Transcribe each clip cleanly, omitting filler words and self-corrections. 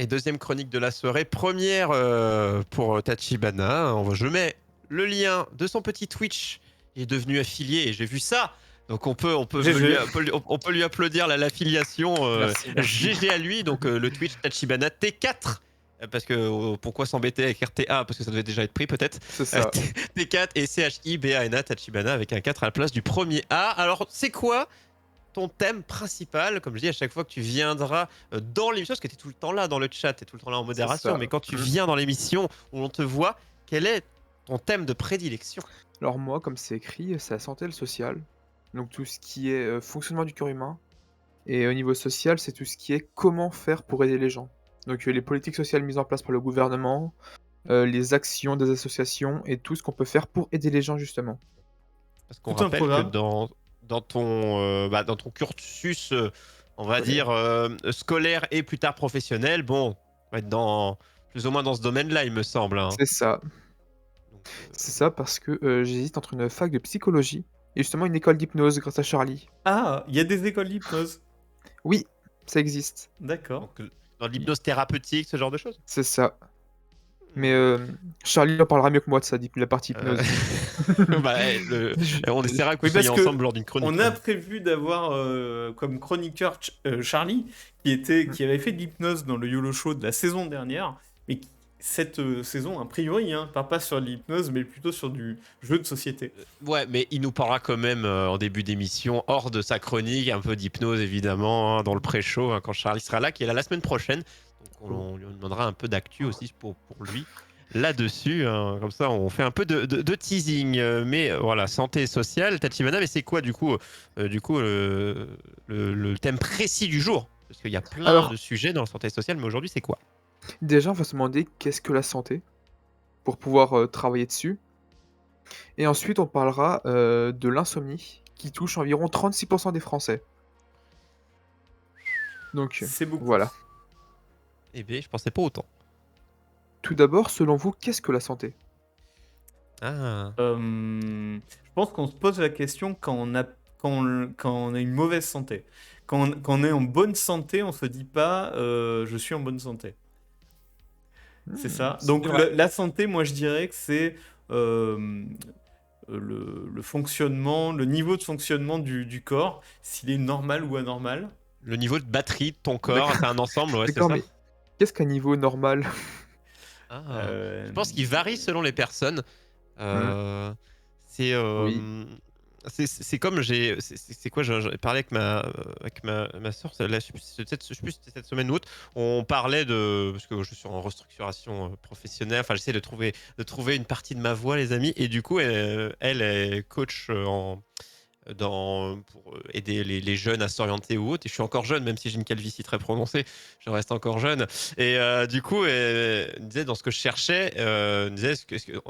et deuxième chronique de la soirée. Première pour Tachibana. Je mets le lien de son petit Twitch. Il est devenu affilié et j'ai vu ça. Donc on peut GG. lui applaudir l'affiliation. Merci, merci. GG à lui. Donc le Twitch Tachibana T4. Parce que pourquoi s'embêter avec RTA? Parce que ça devait déjà être pris peut-être. C'est ça. T4 et CHIBANA Tachibana avec un 4 à la place du premier A. Alors c'est quoi ton thème principal, comme je dis à chaque fois que tu viendras dans l'émission, parce que tu es tout le temps là dans le chat, tu es tout le temps là en modération, ça. mais quand tu viens dans l'émission où on te voit, quel est ton thème de prédilection? Alors moi, comme c'est écrit, c'est la santé et le social. Donc tout ce qui est fonctionnement du corps humain. Et au niveau social, c'est tout ce qui est comment faire pour aider les gens. Donc les politiques sociales mises en place par le gouvernement, les actions des associations et tout ce qu'on peut faire pour aider les gens justement. Parce qu'on Tout un rappelle que programme. dans ton cursus, on va Ouais. dire, scolaire et plus tard professionnel, bon, on va être plus ou moins dans ce domaine-là, il me semble. Hein. C'est ça. Donc, C'est ça parce que j'hésite entre une fac de psychologie et justement une école d'hypnose grâce à Charlie. Ah, il y a des écoles d'hypnose. Oui, ça existe. D'accord. donc, dans l'hypnose thérapeutique, ce genre de choses. C'est ça. Mais Charlie en parlera mieux que moi de ça, la partie hypnose. On essaiera que Oui, vous parce soyez que ensemble lors d'une chronique. on a prévu d'avoir comme chroniqueur Charlie, qui avait fait de l'hypnose dans le YOLO Show de la saison dernière, mais qui, cette saison, a priori, part pas sur de l'hypnose, mais plutôt sur du jeu de société. Ouais, mais il nous parlera quand même en début d'émission, hors de sa chronique, un peu d'hypnose évidemment, hein, dans le pré-show, hein, quand Charlie sera là, qui est là la semaine prochaine. Donc on lui demandera un peu d'actu aussi pour lui là-dessus. Hein. Comme ça, on fait un peu de teasing. Mais voilà, santé sociale, Tachibana, mais c'est quoi du coup, le thème précis du jour? Parce qu'il y a plein de sujets dans la santé sociale, mais aujourd'hui, c'est quoi? Déjà, on va se demander qu'est-ce que la santé pour pouvoir travailler dessus. Et ensuite, on parlera de l'insomnie qui touche environ 36% des Français. Donc, C'est beaucoup. voilà. Eh bien, je pensais pas autant. Tout d'abord, selon vous, qu'est-ce que la santé? Ah. Je pense qu'on se pose la question quand on a une mauvaise santé. Quand on est en bonne santé, on se dit pas je suis en bonne santé. C'est ça. Donc la santé, moi je dirais que c'est le fonctionnement, le niveau de fonctionnement du corps, s'il est normal ou anormal. Le niveau de batterie de ton corps, c'est un ensemble, ouais, c'est D'accord, ça. mais qu'est-ce qu'un niveau normal? Je pense qu'il varie selon les personnes. C'est Oui. c'est comme c'est quoi, j'ai parlé avec ma soeur, je sais plus si c'était cette semaine ou autre, on parlait parce que je suis en restructuration professionnelle, enfin j'essaie de trouver une partie de ma voix, les amis, et du coup elle est coach pour aider les jeunes à s'orienter ou autre. Et je suis encore jeune, même si j'ai une calvitie très prononcée, je reste encore jeune. Et du coup, elle disait dans ce que je cherchais, elle disait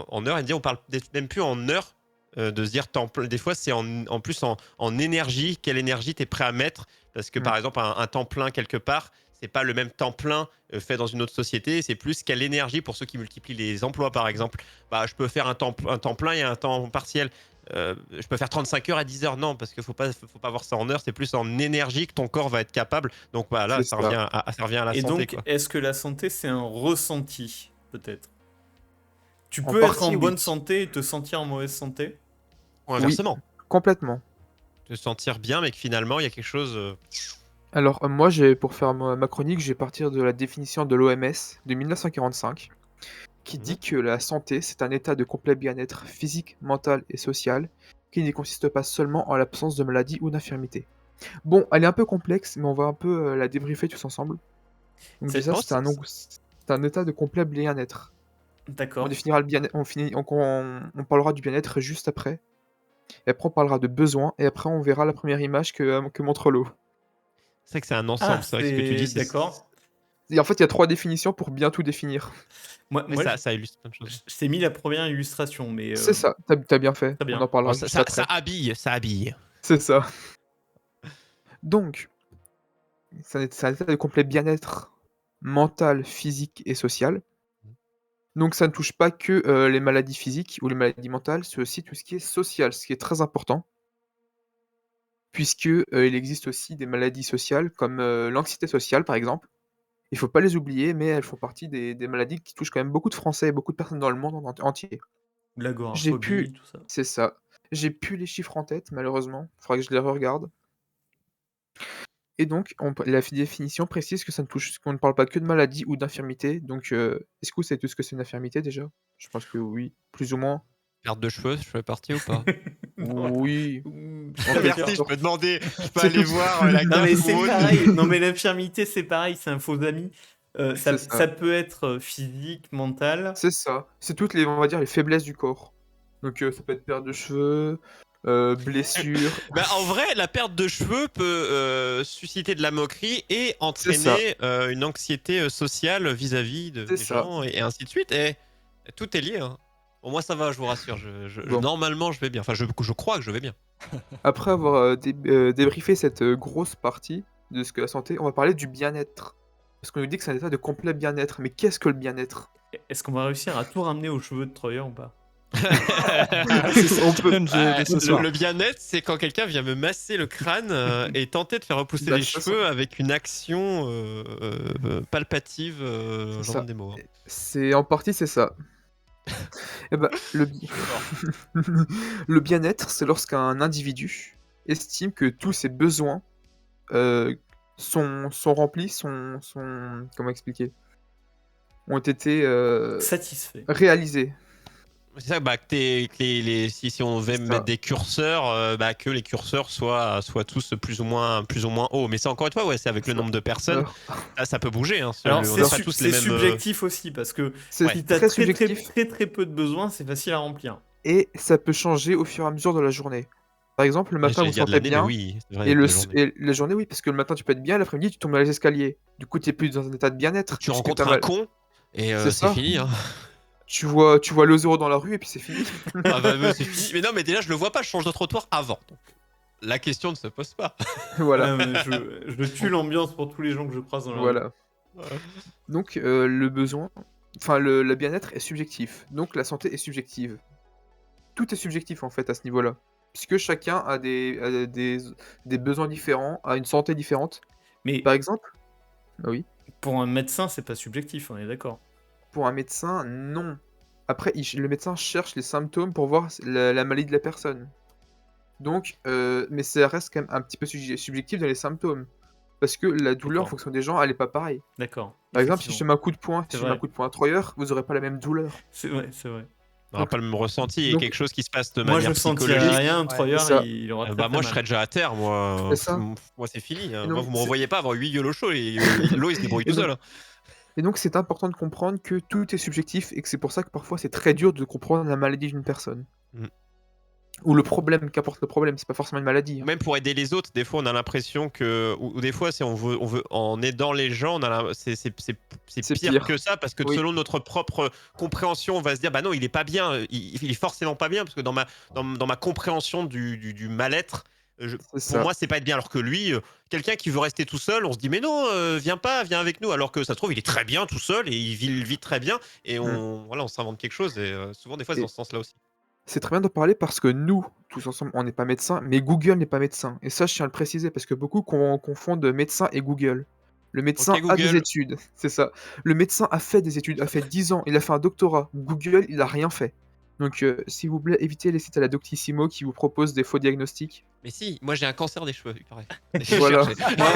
en heure, elle dit on parle même plus en heure. De se dire temps plein. Des fois, c'est en plus en énergie. Quelle énergie tu es prêt à mettre? Parce que par exemple, un temps plein quelque part, c'est pas le même temps plein fait dans une autre société. C'est plus quelle énergie pour ceux qui multiplient les emplois, par exemple. Bah, je peux faire un temps plein et un temps partiel. Je peux faire 35 heures à 10 heures, non, parce qu'il faut pas voir ça en heures, c'est plus en énergie que ton corps va être capable. Donc voilà, ça revient à la et santé. Donc, quoi. est-ce que la santé, c'est un ressenti, peut-être? Tu En peux être en partie, bonne oui. santé et te sentir en mauvaise santé? Ou inversement. Complètement. Te sentir bien, mais que finalement, il y a quelque chose... Alors, moi, pour faire ma chronique, je vais partir de la définition de l'OMS de 1945, qui dit que la santé, c'est un état de complet bien-être physique, mental et social, qui ne consiste pas seulement en l'absence de maladie ou d'infirmité. Bon, elle est un peu complexe, mais on va un peu la débriefer tous ensemble. Donc déjà, c'est un état de complet bien-être. D'accord. On définira le bien-être, on parlera du bien-être juste après. Et après, on parlera de besoin, et après, on verra la première image que montre l'eau. C'est vrai que c'est un ensemble, c'est vrai que ce que tu dis, c'est... D'accord. Et en fait, il y a 3 définitions pour bien tout définir. Moi, ça illustre plein de choses. Je t'ai mis la première illustration, mais... C'est ça, t'as bien fait. Très bien. On en parlera juste après. Ça habille. C'est ça. Donc, c'est un état de complet bien-être mental, physique et social. Donc ça ne touche pas que les maladies physiques ou les maladies mentales, c'est aussi tout ce qui est social, ce qui est très important. Puisque il existe aussi des maladies sociales comme l'anxiété sociale, par exemple. Il faut pas les oublier, mais elles font partie des maladies qui touchent quand même beaucoup de Français et beaucoup de personnes dans le monde entier. J'ai L'agoraphobie, plus tout ça. c'est ça. J'ai plus les chiffres en tête malheureusement, faudra que je les regarde. Et donc la définition précise que ça ne touche qu'on ne parle pas que de maladie ou d'infirmité, donc est-ce que vous savez tout ce que c'est une infirmité déjà? Je pense que oui, plus ou moins. Perte de cheveux, je fais partie ou pas? Non, Oui, en bien quelque sûr. Merci, je sorte. peux demander, je peux C'est aller tout. voir la Non, mais gaffe c'est ou autre. pareil. Non, mais l'infirmité, c'est pareil, c'est un faux ami. C'est Ça ça. peut être physique, mental. C'est ça. C'est toutes les on va dire les faiblesses du corps. Donc ça peut être perte de cheveux, blessures. Bah, en vrai, la perte de cheveux peut susciter de la moquerie et C'est ça, entraîner une anxiété sociale vis-à-vis c'est des ça. gens et ainsi de suite. Et tout est lié. Hein. Bon, moi, ça va, je vous rassure. Bon. Normalement, je vais bien. Enfin, je crois que je vais bien. Après avoir, débriefé cette, grosse partie de ce que la santé, on va parler du bien-être. Parce qu'on nous dit que c'est un état de complet bien-être, mais qu'est-ce que le bien-être? Est-ce qu'on va réussir à tout ramener aux cheveux de Troyer ou pas? C'est ça On le peut challenge de ce soir. Le bien-être, c'est quand quelqu'un vient me masser le crâne et tenter de faire repousser Bah, les de toute cheveux avec une action palpative, C'est j'en ça. des mots. Hein. C'est en partie, c'est ça. Et bah, le bien-être, c'est lorsqu'un individu estime que tous ses besoins, sont remplis, comment expliquer? Ont été, Satisfait. réalisés. C'est ça, bah, si on C'est veut ça. mettre des curseurs, que les curseurs soient tous plus ou moins hauts. Mais c'est encore une fois, ouais, c'est avec le Ça. nombre de personnes, Alors, ça peut bouger. Hein, Alors, on c'est n'a pas tous les mêmes. subjectif aussi, parce que c'est si t'as très très, très, subjectif très, très peu de besoins, c'est facile à remplir. et ça peut changer au fur et à mesure de la journée. Par exemple, le matin, J'allais vous dire de sentez l'année, mais bien oui, c'est vrai, il y a la journée. et la journée, oui, parce que le matin, tu peux être bien, l'après-midi, tu tombes dans les escaliers. Du coup, tu es plus dans un état de bien-être Tu puisque tu rencontres as un mal. con et C'est c'est ça. fini. Hein. Tu vois le 0 dans la rue et puis c'est fini. Ah bah, c'est fini. Mais non, mais déjà, je le vois pas, je change de trottoir avant. Donc, la question ne se pose pas. Voilà, Mais je tue l'ambiance pour tous les gens que je croise dans la rue. voilà. Donc le besoin enfin le bien-être est subjectif, donc la santé est subjective. Tout est subjectif en fait à ce niveau-là, puisque chacun a des besoins différents, a une santé différente. Mais Par exemple oui, pour un médecin, c'est pas subjectif, on est d'accord. pour un médecin, non. Après le médecin cherche les symptômes pour voir la maladie de la personne. Donc mais ça reste quand même un petit peu subjectif dans les symptômes. Parce que la douleur en D'accord. fonction des gens, elle est pas pareille. D'accord. Par exemple, si je te Effectivement. mets un coup de poing, C'est si je mets un vrai. coup de poing à Troyer, vous aurez pas la même douleur. C'est vrai, c'est vrai. On n'aura Donc pas le même ressenti. Il y a donc quelque chose qui se passe de Moi, manière je sentirais psychologique. rien, ouais, Troyer, c'est ça. il aura très, Bah, très moi, je mal. serais déjà à terre. Moi, C'est ça. moi c'est fini. Hein. Et Moi, donc vous me c'est revoyez pas avoir 8 yolos chauds et l'eau, il se débrouille et tout donc seul. Hein. et donc c'est important de comprendre que tout est subjectif et que c'est pour ça que parfois c'est très dur de comprendre la maladie d'une personne. Mm. Ou le problème, qu'importe le problème, c'est pas forcément une maladie, Ou hein. même pour aider les autres, des fois on a l'impression que, ou des fois c'est on veut en aidant les gens, c'est C'est pire pire. que ça parce que Oui. selon notre propre compréhension, on va se dire bah non il est pas bien, il est forcément pas bien parce que dans ma compréhension du mal-être, C'est pour ça. moi c'est pas être bien alors que lui, quelqu'un qui veut rester tout seul, on se dit mais non viens avec nous alors que ça se trouve il est très bien tout seul et il vit très bien et on s'invente quelque chose et souvent des fois c'est dans Et ce sens-là aussi. c'est très bien de parler parce que nous, tous ensemble, on n'est pas médecins, mais Google n'est pas médecin. Et ça, je tiens à le préciser parce que beaucoup confondent médecin et Google. Le médecin Ok a des Google. études, c'est ça. Le médecin a fait des études, a fait 10 ans, il a fait un doctorat. Google, il a rien fait. Donc, s'il vous plaît, évitez les sites à la Doctissimo qui vous proposent des faux diagnostics. Mais si, moi j'ai un cancer des cheveux, il paraît. Voilà. Moi,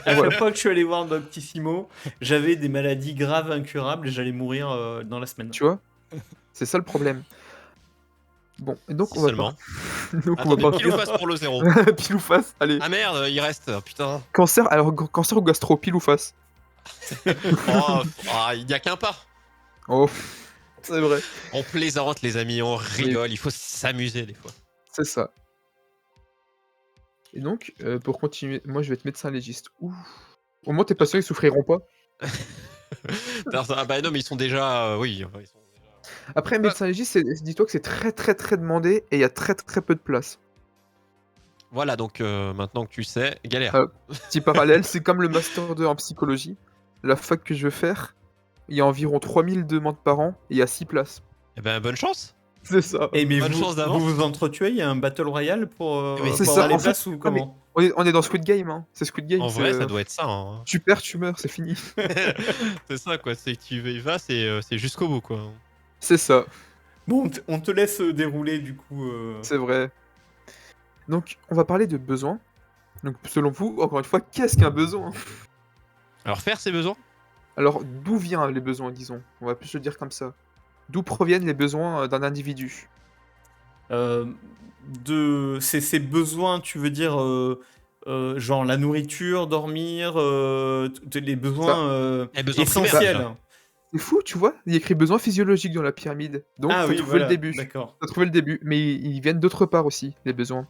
à Voilà. chaque fois que je suis allé voir Doctissimo, j'avais des maladies graves incurables et j'allais mourir dans la semaine. Tu vois? C'est ça le problème. Bon, et donc Si on va seulement. donc on va Attendez, pile ou partir face pour le 0. pile ou face, allez. Ah merde, il reste, putain. Cancer, alors cancer ou gastro, pile ou face? Oh, il n'y a qu'un pas. Oh, c'est vrai, On plaisante les amis, on rigole, il faut s'amuser des fois. c'est ça. Et donc, pour continuer, moi je vais être médecin légiste. Ouf. Au moins tes patients ils souffriront pas. Ah bah non mais ils sont déjà, oui, ils sont déjà... Après médecin légiste, dis-toi que c'est très très très demandé et il y a très très peu de place. Voilà, donc maintenant que tu sais, galère. Petit parallèle, c'est comme le master 2 en psychologie. La fac que je veux faire, il y a environ 3000 demandes par an et il y a 6 places. Eh ben bonne chance. C'est ça. Et mais Bonne chance d'avance. vous entretuez, il y a un battle royale pour Mais c'est avoir ça, les en fait. places ou Ah, mais comment? on est dans Squid Game, hein. C'est Squid Game, En c'est vrai, ça doit être ça. Hein. tu perds, tu meurs, c'est fini. C'est ça, quoi. C'est que tu y vas, c'est jusqu'au bout, quoi. C'est ça, Bon, on te laisse dérouler du coup. c'est vrai. Donc, on va parler de besoins. Donc, selon vous, encore une fois, qu'est-ce qu'un besoin? Alors, faire ses besoins. Alors, d'où viennent les besoins, disons? On va plus le dire comme ça. D'où proviennent les besoins d'un individu? Ces besoins, tu veux dire genre la nourriture, dormir, les Ça, besoins Les besoins primaires, essentiels. déjà. c'est fou, tu vois? Il y a écrit besoins physiologiques dans la pyramide. Donc, Ah faut oui, trouver voilà, le début. d'accord. Faut trouver le début. Mais ils viennent d'autre part aussi, les besoins.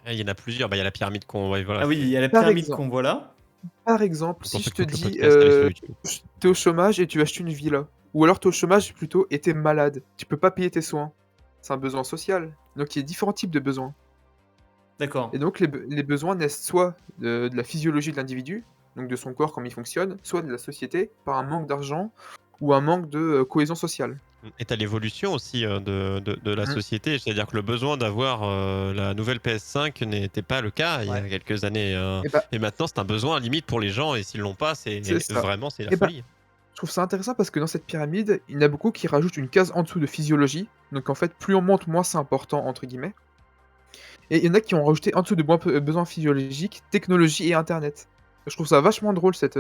Il y en a plusieurs. Bah, il y a la pyramide qu'on. Ouais, voilà. Ah oui, il y a la Par pyramide exemple, qu'on voit là. par exemple, Pour si ceux je qui te écoutent le dis, podcast, allez sur YouTube. t'es au chômage et tu veux acheter une villa. Ou alors t'es au chômage plutôt et t'es malade. Tu peux pas payer tes soins. C'est un besoin social. Donc il y a différents types de besoins. D'accord. Et donc les besoins naissent soit de la physiologie de l'individu, donc de son corps, comme il fonctionne, soit de la société, par un manque d'argent ou un manque de cohésion sociale. Et t'as l'évolution aussi de la Mhm. société. C'est-à-dire que le besoin d'avoir la nouvelle PS5 n'était pas le cas il y a Ouais. quelques années. Et bah, Et maintenant, c'est un besoin limite pour les gens. Et s'ils l'ont pas, c'est c'est ça. vraiment c'est la Et bah, folie. je trouve ça intéressant parce que dans cette pyramide, il y en a beaucoup qui rajoutent une case en dessous de physiologie. Donc en fait, plus on monte, moins c'est important, entre guillemets. Et il y en a qui ont rajouté en dessous de besoins physiologiques, technologie et internet. Je trouve ça vachement drôle cette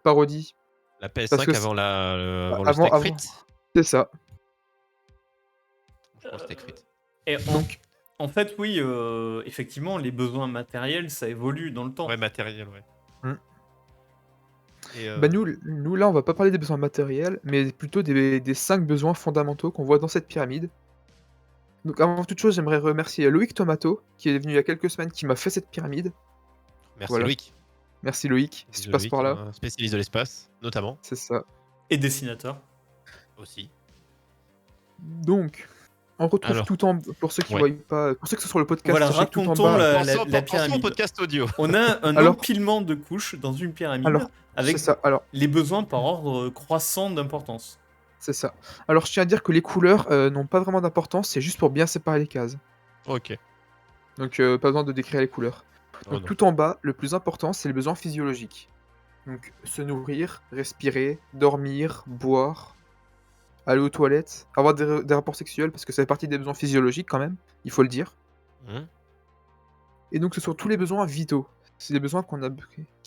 parodie. La Parce que PS5 avant, bah, avant le steak avant, frites. c'est ça. Je crois le steak frites. Et Donc, en fait, oui, effectivement, les besoins matériels, ça évolue dans le temps. Ouais, matériel, ouais. Hmm. Et, bah nous, là, on va pas parler des besoins matériels, mais plutôt des 5 besoins fondamentaux qu'on voit dans cette pyramide. Donc, avant toute chose, j'aimerais remercier Loïc Tomato, qui est venu il y a quelques semaines, qui m'a fait cette pyramide. merci Voilà. Loïc. Merci Loïc, si tu passes par là. Un spécialiste de l'espace, notamment. C'est ça. Et dessinateur. Aussi. Donc, on retrouve Alors, tout en pour ceux qui ouais. voient pas, pour ceux qui sont sur le podcast, Voilà, sachez que tout en racontons bas. la Pensons au pyramide. podcast audio. On a un Alors- empilement de couches dans une pyramide Alors, avec c'est ça. Alors, les besoins par ordre croissant d'importance. c'est ça. Alors, je tiens à dire que les couleurs n'ont pas vraiment d'importance, c'est juste pour bien séparer les cases. Ok. Donc, pas besoin de décrire les couleurs. Oh, Donc, non. tout en bas, le plus important, c'est les besoins physiologiques. Donc, se nourrir, respirer, dormir, boire, aller aux toilettes, avoir des rapports sexuels, parce que ça fait partie des besoins physiologiques quand même, il faut le dire. Hum. Et donc, ce sont tous les besoins vitaux. C'est des besoins qu'on a,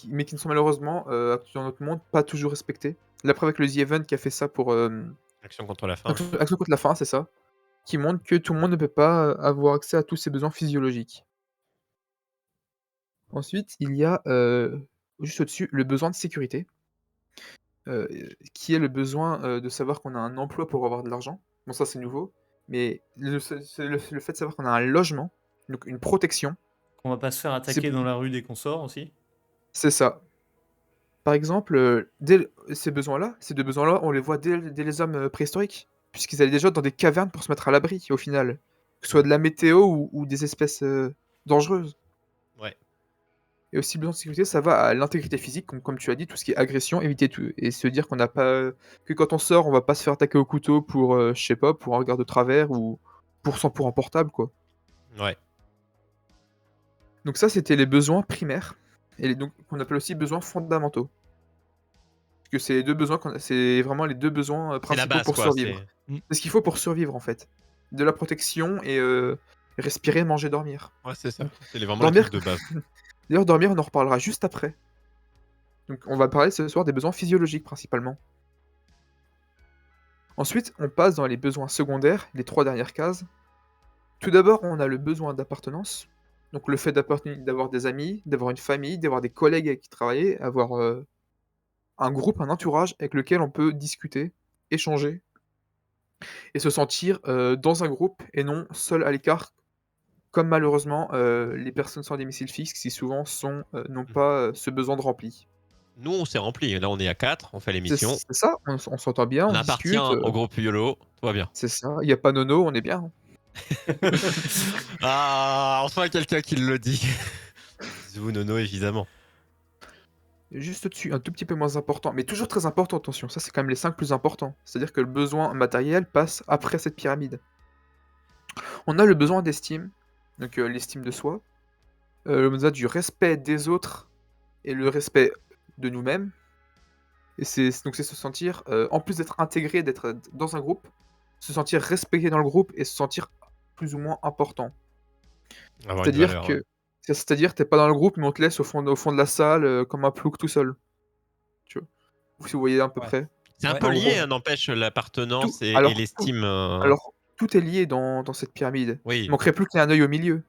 mais qui ne sont malheureusement, dans notre monde, pas toujours respectés. La preuve avec le The Event qui a fait ça pour Action contre la faim. Action contre la faim, c'est ça. Qui montre que tout le monde ne peut pas avoir accès à tous ses besoins physiologiques. Ensuite, il y a juste au-dessus le besoin de sécurité, qui est le besoin de savoir qu'on a un emploi pour avoir de l'argent. Bon, ça c'est nouveau, mais c'est le fait de savoir qu'on a un logement, donc une protection, On va pas se faire attaquer dans la rue dès qu'on sort aussi. c'est ça. Par exemple, ces deux besoins-là, on les voit dès les hommes préhistoriques, puisqu'ils allaient déjà dans des cavernes pour se mettre à l'abri, au final. Que ce soit de la météo ou des espèces dangereuses. Ouais. Et aussi, le besoin de sécurité, ça va à l'intégrité physique, comme tu as dit, tout ce qui est agression, éviter tout. Et se dire qu'on n'a pas. Que quand on sort, on va pas se faire attaquer au couteau pour, je sais pas, pour un regard de travers ou pour un portable, quoi. Ouais. Donc, ça, c'était les besoins primaires. Et donc, qu'on appelle aussi besoins fondamentaux. Parce que c'est les deux besoins, c'est vraiment les deux besoins C'est la principaux base, pour quoi. survivre. C'est ce qu'il faut pour survivre, en fait. De la protection et respirer, manger, dormir. Ouais, c'est ça. C'est vraiment Dormir. le truc de base. D'ailleurs, dormir, on en reparlera juste après. Donc, on va parler ce soir des besoins physiologiques principalement. Ensuite, on passe dans les besoins secondaires, les 3 dernières cases. Tout d'abord, on a le besoin d'appartenance. Donc, le fait d'avoir des amis, d'avoir une famille, d'avoir des collègues avec qui travailler, avoir un groupe, un entourage avec lequel on peut discuter, échanger et se sentir dans un groupe et non seul à l'écart, comme malheureusement les personnes sans domicile fixe qui souvent n'ont pas ce besoin de rempli. Nous, on s'est rempli. Là, on est à 4, on fait l'émission. C'est ça, on s'entend bien, On on appartient discute. au groupe YOLO. Tout va bien. C'est ça, il n'y a pas nono, on est bien. Ah, enfin quelqu'un qui le dit. Bisous, Nono, évidemment. Juste au-dessus, un tout petit peu moins important, mais toujours très important, attention, ça c'est quand même les 5 plus importants. C'est-à-dire que le besoin matériel passe après cette pyramide. On a le besoin d'estime, donc l'estime de soi. On a du respect des autres et le respect de nous-mêmes. Et donc c'est se sentir, en plus d'être intégré, d'être dans un groupe, se sentir respecté dans le groupe et se sentir plus ou moins important. Avoir une C'est-à-dire valeur. que c'est-à-dire t'es pas dans le groupe, mais on te laisse au fond de la salle, comme un plouc tout seul. Tu vois? Si vous voyez à peu Ouais. près. C'est un Ouais. peu En lié, gros. hein, n'empêche, l'appartenance Tout et alors l'estime. alors tout est lié dans cette pyramide. Il Oui, manquerait plus qu'il y ait un œil au milieu.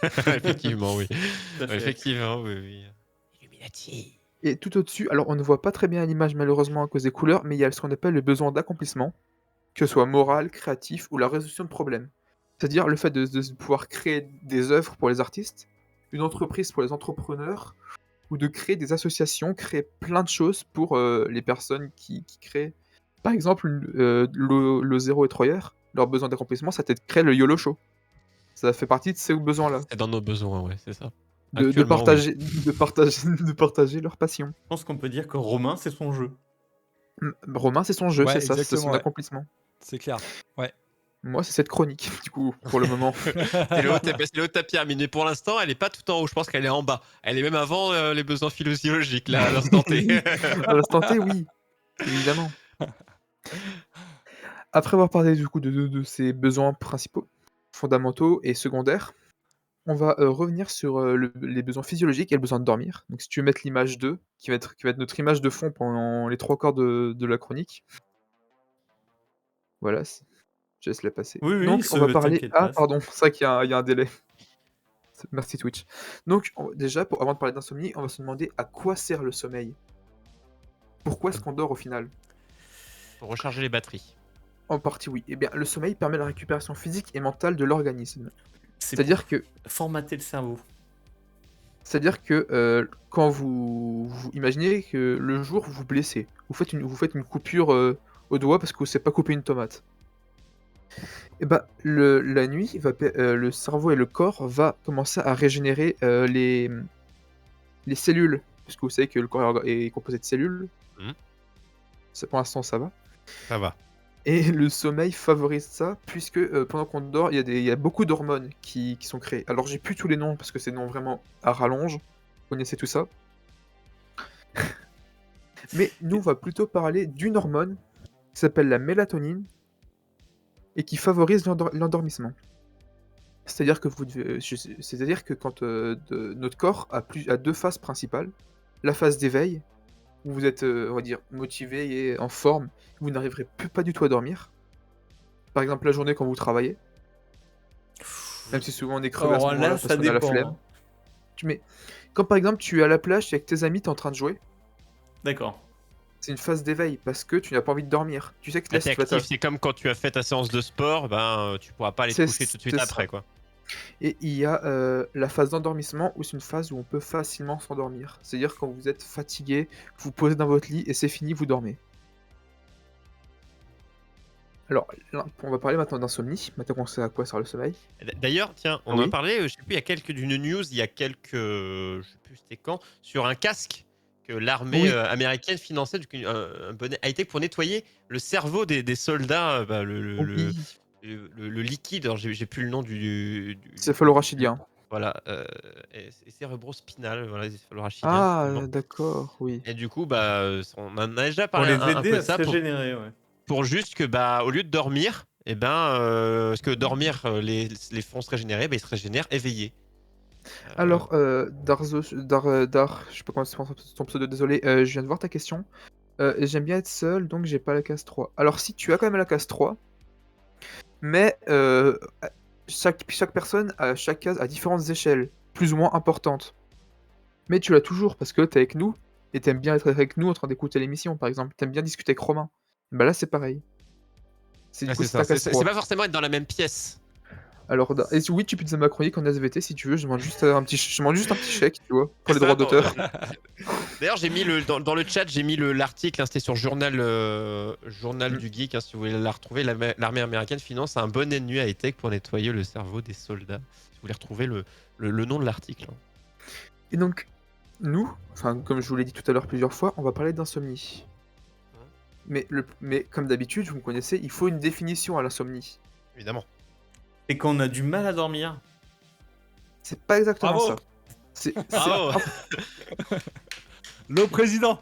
effectivement, oui. Tout à fait. Effectivement, oui, oui. Illuminati. Et tout au-dessus, alors on ne voit pas très bien l'image malheureusement à cause des couleurs, mais il y a ce qu'on appelle le besoin d'accomplissement, que ce soit moral, créatif ou la résolution de problèmes. C'est-à-dire le fait de pouvoir créer des œuvres pour les artistes, une entreprise pour les entrepreneurs, ou de créer des associations, créer plein de choses pour les personnes qui créent. Par exemple, le Zéro et Troyer, leur besoin d'accomplissement, ça a été de créer le YOLO Show. Ça fait partie de ces besoins-là. C'est dans nos besoins, ouais, c'est ça. De Actuellement, oui. partager leur passion. Je pense qu'on peut dire que Romain, c'est son jeu. Romain, c'est son jeu, Ouais, c'est ça, c'est exactement, son ouais. accomplissement. C'est clair. Ouais. Moi, c'est cette chronique, du coup, pour le moment. C'est le haut de ta pyramide, mais pour l'instant, elle est pas tout en haut. Je pense qu'elle est en bas. Elle est même avant les besoins physiologiques, là, à l'instant T. À l'instant T, oui, évidemment. Après avoir parlé du coup de ces besoins principaux, fondamentaux et secondaires, on va revenir sur les besoins physiologiques et le besoin de dormir. Donc si tu veux mettre l'image 2, qui va être notre image de fond pendant les 3 quarts de la chronique. Voilà, je laisse la passer. Oui, oui, Donc on va parler... t'inquiète Ah pas. pardon, c'est vrai qu'il y a un délai. Merci Twitch. Donc déjà, avant de parler d'insomnie, on va se demander à quoi sert le sommeil. Pourquoi est-ce qu'on dort au final? Pour recharger les batteries. En partie oui. Eh bien, le sommeil permet la récupération physique et mentale de l'organisme. C'est C'est-à-dire que pour formater le cerveau. quand vous imaginez que le jour vous vous blessez, vous faites une coupure au doigt parce que vous ne savez pas couper une tomate. Et bah, la nuit, le cerveau et le corps va commencer à régénérer les cellules, parce que vous savez que le corps est composé de cellules. Mhm. Pour l'instant, ça va. Ça va. Et le sommeil favorise ça, puisque pendant qu'on dort, il y a beaucoup d'hormones qui sont créées. Alors, j'ai plus tous les noms, parce que c'est des noms vraiment à rallonge. Vous connaissez tout ça. Mais nous, on va plutôt parler d'une hormone qui s'appelle la mélatonine et qui favorise l'endormissement. C'est-à-dire que quand notre corps a 2 phases principales. La phase d'éveil, où vous êtes, on va dire, motivé et en forme, vous n'arriverez pas du tout à dormir. Par exemple, la journée quand vous travaillez. Même si souvent on est crevé à ce Alors moment-là là, parce ça qu'on a la dépend. flemme. Mais quand par exemple tu es à la plage, tu es avec tes amis, tu es en train de jouer, D'accord. c'est une phase d'éveil parce que tu n'as pas envie de dormir. Tu sais que Là, là, t'es tu vas actif, c'est comme quand tu as fait ta séance de sport, tu pourras pas aller te coucher tout de suite c'est après, ça. quoi. Et il y a la phase d'endormissement où c'est une phase où on peut facilement s'endormir. C'est-à-dire quand vous êtes fatigué, vous vous posez dans votre lit et c'est fini, vous dormez. Alors, là, on va parler maintenant d'insomnie. Maintenant qu'on sait à quoi sert le sommeil. D'ailleurs, tiens, on Ah en oui. parlait, je sais plus, d'une news, il y a je sais plus c'était quand, sur un casque que l'armée Oui. américaine finançait, un bonnet high-tech pour nettoyer le cerveau des soldats, Oui. le liquide, alors j'ai plus le nom Céphalorachidien. voilà, et cérébrospinal, voilà, céphalorachidien, Ah, effectivement. d'accord, oui. Et du coup, on en a déjà Pour parlé les un aider peu à de se ça, régénérer, ouais. pour juste que, au lieu de dormir, parce que dormir, les fonds se régénérer, ils se régénèrent éveillés. Alors, Dar, je sais pas comment c'est ton pseudo, désolé, je viens de voir ta question. J'aime bien être seul, donc j'ai pas la case 3. Alors si, tu as quand même la case 3, mais chaque personne a chaque case à différentes échelles, plus ou moins importantes. Mais tu l'as toujours, parce que t'es avec nous, et t'aimes bien être avec nous en train d'écouter l'émission, par exemple. T'aimes bien discuter avec Romain. Bah là, c'est pareil. Du coup, C'est c'est ça, ta case c'est 3. pas forcément être dans la même pièce. Alors, et oui, tu peux dire ma chronique en SVT si tu veux, je demande juste un petit chèque, tu vois, pour les C'est ça, droits d'auteur. D'ailleurs, j'ai mis dans le chat, j'ai mis l'article, hein, c'était sur Journal du Geek, hein, si vous voulez la retrouver. L'armée américaine finance un bonnet de nuit à high-tech pour nettoyer le cerveau des soldats. Si vous voulez retrouver le nom de l'article. Hein. Et donc, nous, enfin, comme je vous l'ai dit tout à l'heure plusieurs fois, on va parler d'insomnie. Mais comme d'habitude, vous me connaissez, il faut une définition à l'insomnie. Évidemment. C'est qu'on a du mal à dormir. C'est pas exactement Bravo. ça. C'est Bravo. Le président.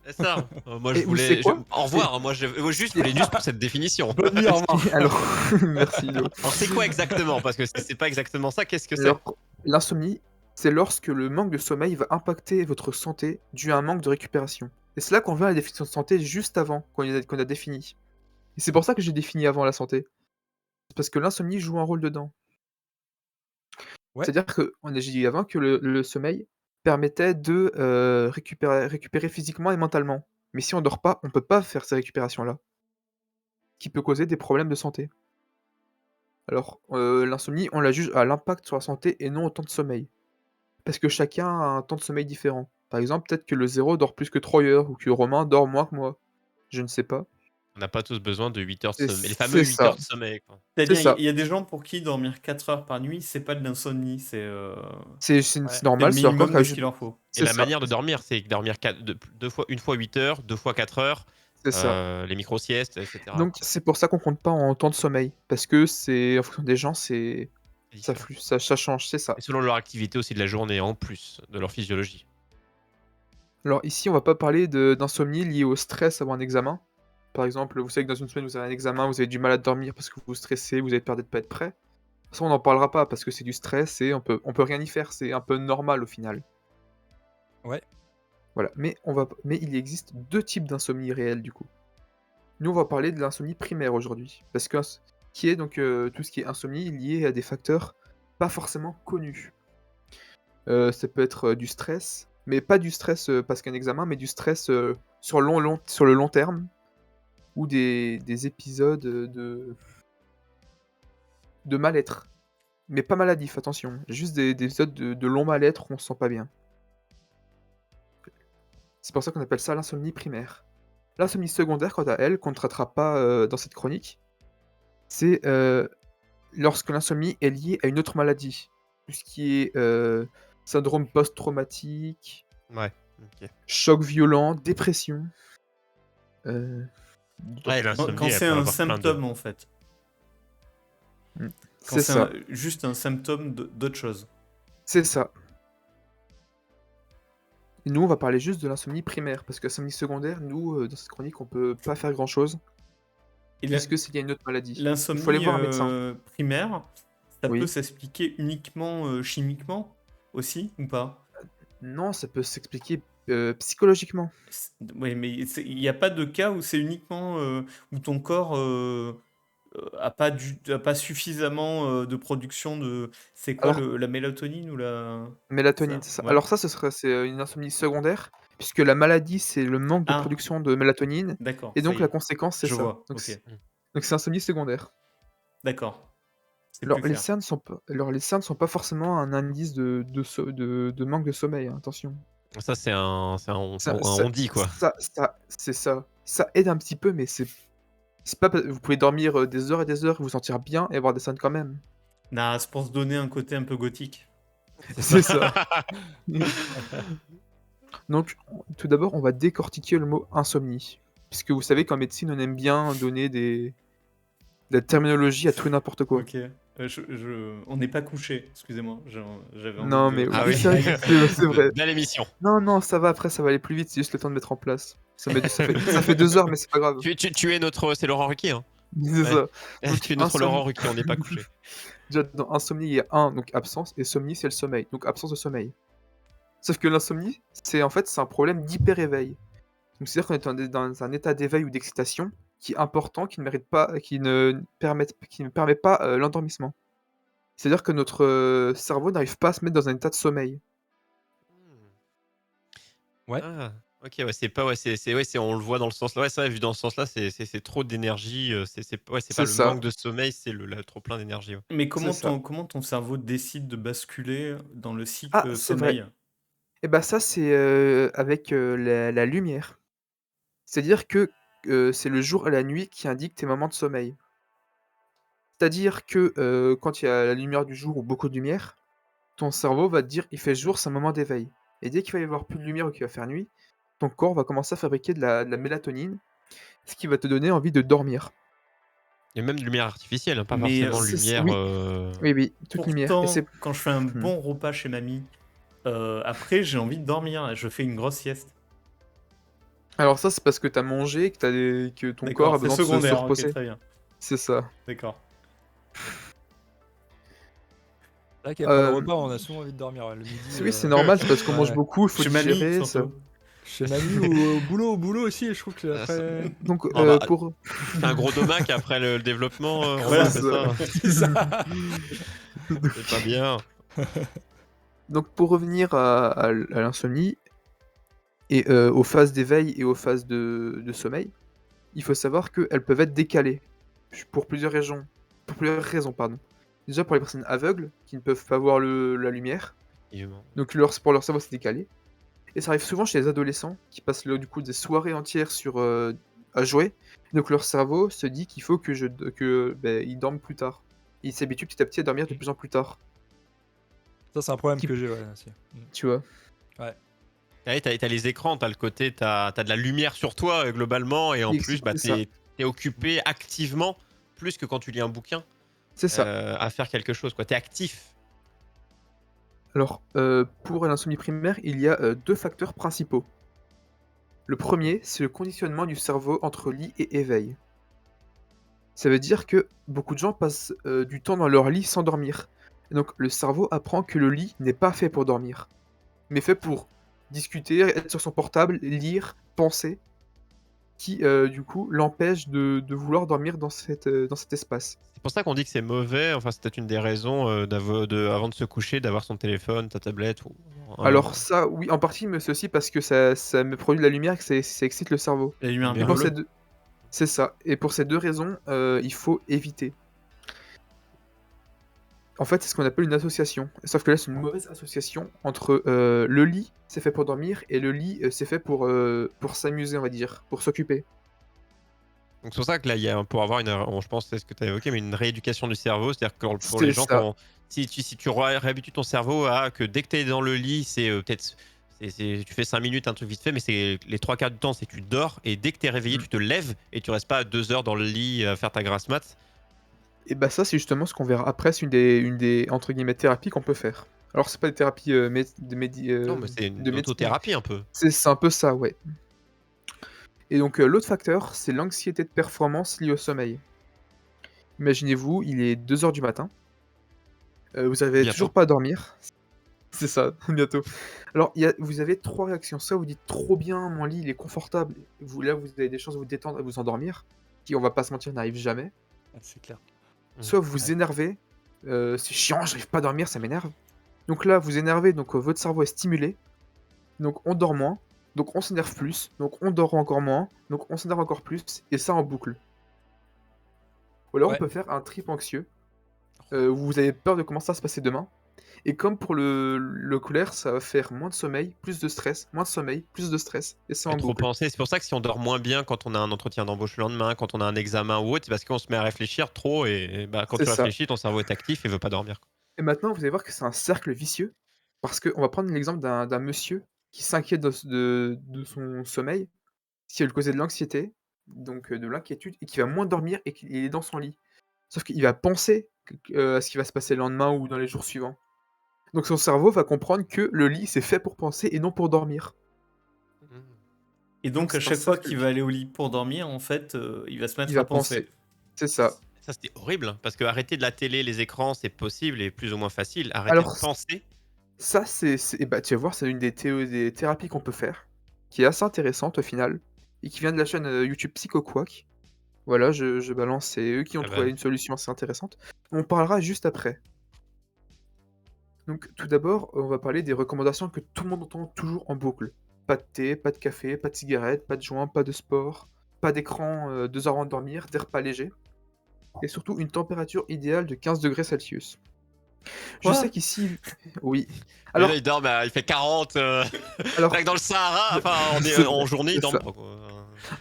C'est ça. Moi, je Et vous voulais. savez quoi Au revoir. Moi, je voulais juste pour cette définition. Bonne nuit, au revoir. alors merci Lo. Alors, c'est quoi exactement? Parce que c'est pas exactement ça. Qu'est-ce que c'est? Alors, l'insomnie, c'est lorsque le manque de sommeil va impacter votre santé dû à un manque de récupération. Et c'est là qu'on vient à la définition de santé juste avant qu'on a défini. Et c'est pour ça que j'ai défini avant la santé. C'est parce que l'insomnie joue un rôle dedans. Ouais. C'est-à-dire que j'ai dit avant que le sommeil permettait de récupérer physiquement et mentalement. Mais si on dort pas, on peut pas faire ces récupérations-là, qui peut causer des problèmes de santé. Alors, l'insomnie, on la juge à l'impact sur la santé et non au temps de sommeil. Parce que chacun a un temps de sommeil différent. Par exemple, peut-être que le zéro dort plus que 3 heures ou que Romain dort moins que moi. Je ne sais pas. On n'a pas tous besoin de 8 heures de C'est sommeil. Les fameux c'est 8 heures ça, de sommeil, quoi. c'est C'est-à-dire, ça. il y a des gens pour qui dormir 4 heures par nuit, c'est pas de l'insomnie, c'est C'est Ouais. le normal, c'est leur corps minimum qui a de ce juste qu'il leur faut. Et c'est la ça, manière de dormir, c'est dormir une fois 8 heures, 2 fois 4 heures, c'est ça. les micro-siestes, etc. Donc c'est pour ça qu'on compte pas en temps de sommeil. Parce que c'est en fonction des gens, C'est ça différent. ça change, c'est ça. Et selon leur activité aussi de la journée, en plus de leur physiologie. Alors ici, on va pas parler d'insomnie liée au stress avant un examen. Par exemple, vous savez que dans une semaine, vous avez un examen, vous avez du mal à dormir parce que vous vous stressez, vous avez peur de pas être prêt. Ça, on n'en parlera pas parce que c'est du stress et on peut rien y faire, c'est un peu normal au final. Ouais. Voilà, mais il existe 2 types d'insomnie réelle du coup. Nous, on va parler de l'insomnie primaire aujourd'hui, parce que qui est donc tout ce qui est insomnie lié à des facteurs pas forcément connus. Ça peut être du stress, mais pas du stress parce qu'un examen, mais du stress sur le long terme, ou des épisodes de mal-être. Mais pas maladif, attention, juste des épisodes de long mal-être où on se sent pas bien. C'est pour ça qu'on appelle ça l'insomnie primaire. L'insomnie secondaire, quant à elle, qu'on ne traitera pas dans cette chronique, c'est lorsque l'insomnie est liée à une autre maladie. Tout ce qui est syndrome post-traumatique, Ouais. Ok. choc violent, dépression. euh, Ouais, Quand l'insomnie, elle c'est peut un avoir plein de. symptôme, en fait. Quand c'est c'est ça, juste un symptôme d'autre chose. c'est ça. Et nous, on va parler juste de l'insomnie primaire, parce que l'insomnie secondaire, nous, dans cette chronique, on peut pas faire grand-chose, Et puisque c'est lié à une autre maladie. Il faut aller l'insomnie voir un médecin. primaire, ça peut Oui. s'expliquer uniquement chimiquement aussi, ou pas? Non, ça peut s'expliquer psychologiquement. Oui, mais il n'y a pas de cas où c'est uniquement où ton corps a pas suffisamment de production de. C'est quoi Alors, la mélatonine ou la. mélatonine, Ça? c'est ça. Ouais. Alors ça, c'est une insomnie secondaire, puisque la maladie, c'est le manque de Ah, production de mélatonine, d'accord, et ça donc y la est. conséquence, c'est Je ça. vois, Donc ok. c'est insomnie secondaire. D'accord, c'est Alors plus les clair. cernes sont pas forcément un indice de manque de sommeil, hein, attention. Ça, c'est un Ça on dit, quoi. c'est ça. Ça aide un petit peu, mais c'est pas vous pouvez dormir, des heures et des heures et vous sentir bien et avoir des cernes quand même. Nah, c'est pour se donner un côté un peu gothique. C'est ça. Donc, tout d'abord, on va décortiquer le mot insomnie. Puisque vous savez qu'en médecine, on aime bien donner de la terminologie à tout et n'importe quoi. Ok. On n'est pas couché, excusez-moi. J'avais envie Non, de. mais Ah oui, oui. c'est vrai. Belle émission. Non, non, ça va, après, ça va aller plus vite, c'est juste le temps de mettre en place. Ça fait 2 heures, mais c'est pas grave. Tu es notre. C'est Laurent Ruquier, hein. C'est Ouais. ça. Donc, Tu es notre Laurent Ruquier, on n'est pas couché. Déjà, dans insomnie, il y a donc absence, et somnie, c'est le sommeil. Donc, absence de sommeil. Sauf que l'insomnie, c'est un problème d'hyper-éveil. Donc, c'est-à-dire qu'on est dans un état d'éveil ou d'excitation qui est important, qui ne permet pas l'endormissement. C'est-à-dire que notre cerveau n'arrive pas à se mettre dans un état de sommeil. Ouais. Ah, ok, ouais, c'est pas, ouais, on le voit dans le sens là, ouais, c'est vrai, vu dans ce sens-là, c'est trop d'énergie, ouais, c'est pas C'est le ça, manque de sommeil, c'est le trop plein d'énergie. Ouais. Mais c'est ça. comment ton cerveau décide de basculer dans le Ah, cycle c'est vrai. sommeil? Et bah ça, c'est avec la lumière. C'est-à-dire que c'est le jour et la nuit qui indiquent tes moments de sommeil. C'est-à-dire que quand il y a la lumière du jour ou beaucoup de lumière, ton cerveau va te dire il fait jour, c'est un moment d'éveil. Et dès qu'il va y avoir plus de lumière ou qu'il va faire nuit, ton corps va commencer à fabriquer de la mélatonine, ce qui va te donner envie de dormir. Et même de lumière artificielle, hein, pas Mais, forcément lumière. Oui. Oui, toute lumière. Et Pourtant, c'est quand je fais un bon repas chez mamie, après j'ai envie de dormir, je fais une grosse sieste. alors ça, c'est parce que t'as mangé et que que ton corps D'accord, a c'est besoin de se secondaire, ok, reposer. très bien. C'est ça. D'accord. C'est vrai qu'après le Euh, repas, on a souvent envie de dormir. Ouais, le midi, oui, c'est normal, c'est parce qu'on mange ouais. beaucoup, il faut Chez mamie, digérer. Ça. surtout. Chez mamie ou au boulot aussi, je trouve que Ça- après. Donc, Ah bah, pour... tu fais un gros domac après le développement, Voilà, Romain, c'est c'est ça? C'est ça. C'est pas bien. Donc, pour revenir à l'insomnie et aux phases d'éveil et aux phases de sommeil, il faut savoir qu'elles peuvent être décalées pour plusieurs raisons. Pour plusieurs raisons, pardon. Déjà pour les personnes aveugles qui ne peuvent pas voir la lumière, Effectivement. donc pour leur cerveau c'est décalé. Et ça arrive souvent chez les adolescents qui passent du coup des soirées entières à jouer. Donc leur cerveau se dit qu'il faut ils dorment plus tard. Ils s'habituent petit à petit à dormir de plus en plus tard. Ça, c'est un problème Qui- que j'ai, ouais, aussi. Tu vois. Ouais. Ouais, t'as les écrans, t'as le côté, t'as de la lumière sur toi globalement, et en plus, bah, C'est ça. t'es occupé activement, plus que quand tu lis un bouquin, C'est ça. à faire quelque chose, quoi. T'es actif. Alors, pour l'insomnie primaire, il y a deux facteurs principaux. Le premier, c'est le conditionnement du cerveau entre lit et éveil. Ça veut dire que beaucoup de gens passent du temps dans leur lit sans dormir. Et donc le cerveau apprend que le lit n'est pas fait pour dormir, mais fait pour discuter, être sur son portable, lire, penser, qui du coup l'empêche de vouloir dormir dans cet espace. C'est pour ça qu'on dit que c'est mauvais, enfin, c'est peut-être une des raisons avant de se coucher, d'avoir son téléphone, ta tablette. Alors ça, oui, en partie, mais c'est aussi parce que ça me produit de la lumière et que ça excite le cerveau. La lumière Et Et pour bleue. C'est ça. Et pour ces deux raisons, il faut éviter. En fait, c'est ce qu'on appelle une association. Sauf que là, c'est une mauvaise association entre le lit, c'est fait pour dormir, et le lit, c'est fait pour s'amuser, on va dire, pour s'occuper. Donc c'est pour ça que là, pour avoir je pense que c'est ce que tu as évoqué, mais une rééducation du cerveau, c'est-à-dire que pour C'est les gens, ça. si tu réhabitues ton cerveau à que dès que tu es dans le lit, c'est peut-être, tu fais 5 minutes, un truc vite fait, mais c'est les 3 quarts du temps, c'est que tu dors, et dès que tu es réveillé, tu te lèves, et tu restes pas 2 heures dans le lit à faire ta grasse mat. Et bah ça, c'est justement ce qu'on verra après, c'est une des entre guillemets thérapies qu'on peut faire. Alors, c'est pas des thérapies Non, mais c'est de une médecine. autothérapie un peu. C'est un peu ça, ouais. Et donc, l'autre facteur, c'est l'anxiété de performance liée au sommeil. Imaginez-vous, il est 2 heures du matin. Vous avez Bientôt. toujours pas à dormir. C'est ça, bientôt. Alors, vous avez 3 réactions. Soit vous dites trop bien, mon lit il est confortable. Vous avez des chances de vous détendre et vous endormir, qui, on va pas se mentir, n'arrive jamais. C'est clair. Soit vous vous énervez, c'est chiant, j'arrive pas à dormir, ça m'énerve. Donc là, vous énervez, donc votre cerveau est stimulé. Donc on dort moins, donc on s'énerve plus, donc on dort encore moins, donc on s'énerve encore plus, et ça en boucle. Ou alors Ouais. on peut faire un trip anxieux, où vous avez peur de comment ça va se passer demain. Et comme pour le colère, ça va faire moins de sommeil, plus de stress, moins de sommeil, plus de stress, et ça en Trop boucle. penser. C'est pour ça que si on dort moins bien quand on a un entretien d'embauche le lendemain, quand on a un examen ou autre, c'est parce qu'on se met à réfléchir trop, et bah, quand C'est tu ça. réfléchis, ton cerveau est actif et veut pas dormir. Et maintenant, vous allez voir que c'est un cercle vicieux, parce qu'on va prendre l'exemple d'un monsieur qui s'inquiète de son sommeil, qui va lui causer de l'anxiété, donc de l'inquiétude, et qui va moins dormir et qu'il est dans son lit. Sauf qu'il va penser à ce qui va se passer le lendemain ou dans les jours suivants. Donc son cerveau va comprendre que le lit, c'est fait pour penser et non pour dormir. Et donc, à c'est un chaque fois cercle qu'il va aller au lit pour dormir, en fait, il va se mettre Il à va penser. penser. C'est ça. Ça, c'était horrible, hein, parce que arrêter de la télé, les écrans, c'est possible et plus ou moins facile. Arrêter Alors, de penser, ça, bah, tu vas voir, c'est une des thérapies qu'on peut faire, qui est assez intéressante au final, et qui vient de la chaîne YouTube PsychoQuack. Voilà, je balance, c'est eux qui ont Ah bah. trouvé une solution assez intéressante. On parlera juste après. Donc tout d'abord, on va parler des recommandations que tout le monde entend toujours en boucle. Pas de thé, pas de café, pas de cigarette, pas de joint, pas de sport, pas d'écran 2 heures avant de dormir, des repas légers. Et surtout une température idéale de 15 degrés Celsius. Je Quoi sais qu'ici... Oui. Et Alors, là, il dort, il fait 40. alors, Là, dans le Sahara, enfin, c'est en vrai, journée, il c'est dort ça. pas, quoi.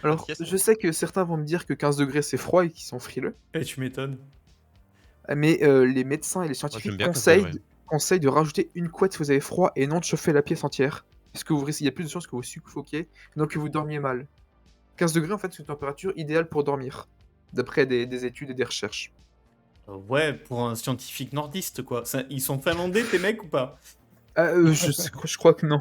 Alors, Sieste. je sais que certains vont me dire que 15 degrés c'est froid et qu'ils sont frileux. Et tu m'étonnes. Mais les médecins et les Moi, j'aime scientifiques bien quand c'est vrai. conseillent de rajouter une couette si vous avez froid et non de chauffer la pièce entière. Parce que il y a plus de chances que vous suffoquiez, donc que vous dormiez mal. 15 degrés, en fait, c'est une température idéale pour dormir. d'après des études et des recherches. Ouais, pour un scientifique nordiste, quoi. Ils sont finlandais, tes mecs, ou pas? Je crois que non.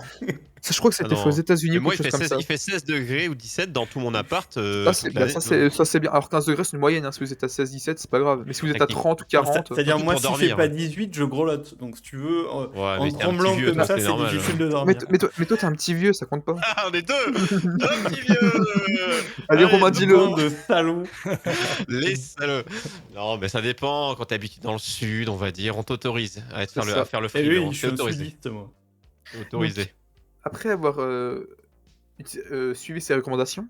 Ça, je crois que Ah c'était fait aux non. États-Unis Mais ou moi, quelque chose comme ça. il fait 16 degrés ou 17 dans tout mon appart Ça, c'est toute bah, l'année. ça, c'est bien. Alors 15 degrés, c'est une moyenne. Hein. Si vous êtes à 16-17, c'est pas grave. Mais si vous êtes à Technique. 30 ou 40, C'est-à-dire, Surtout moi, pour s'il fait dormir, pas ouais. 18, je grelotte. Donc, si tu veux, Ouais, en mais t'es un petit tremblant vieux, comme toi, ça, c'est c'est normal. difficile de mais, dormir. mais toi, t'es un petit vieux, ça compte pas. Ah, on est deux. Deux petits vieux. Allez, Romain, deux dis-le. Bande de salauds. Les salauds. Non, mais ça dépend. Quand t'es habitué dans le sud, on va dire, on t'autorise à C'est ça. faire le Et oui, freelance. je C'est suis un autorisé. sudiste, moi. C'est autorisé. Après avoir suivi ces recommandations,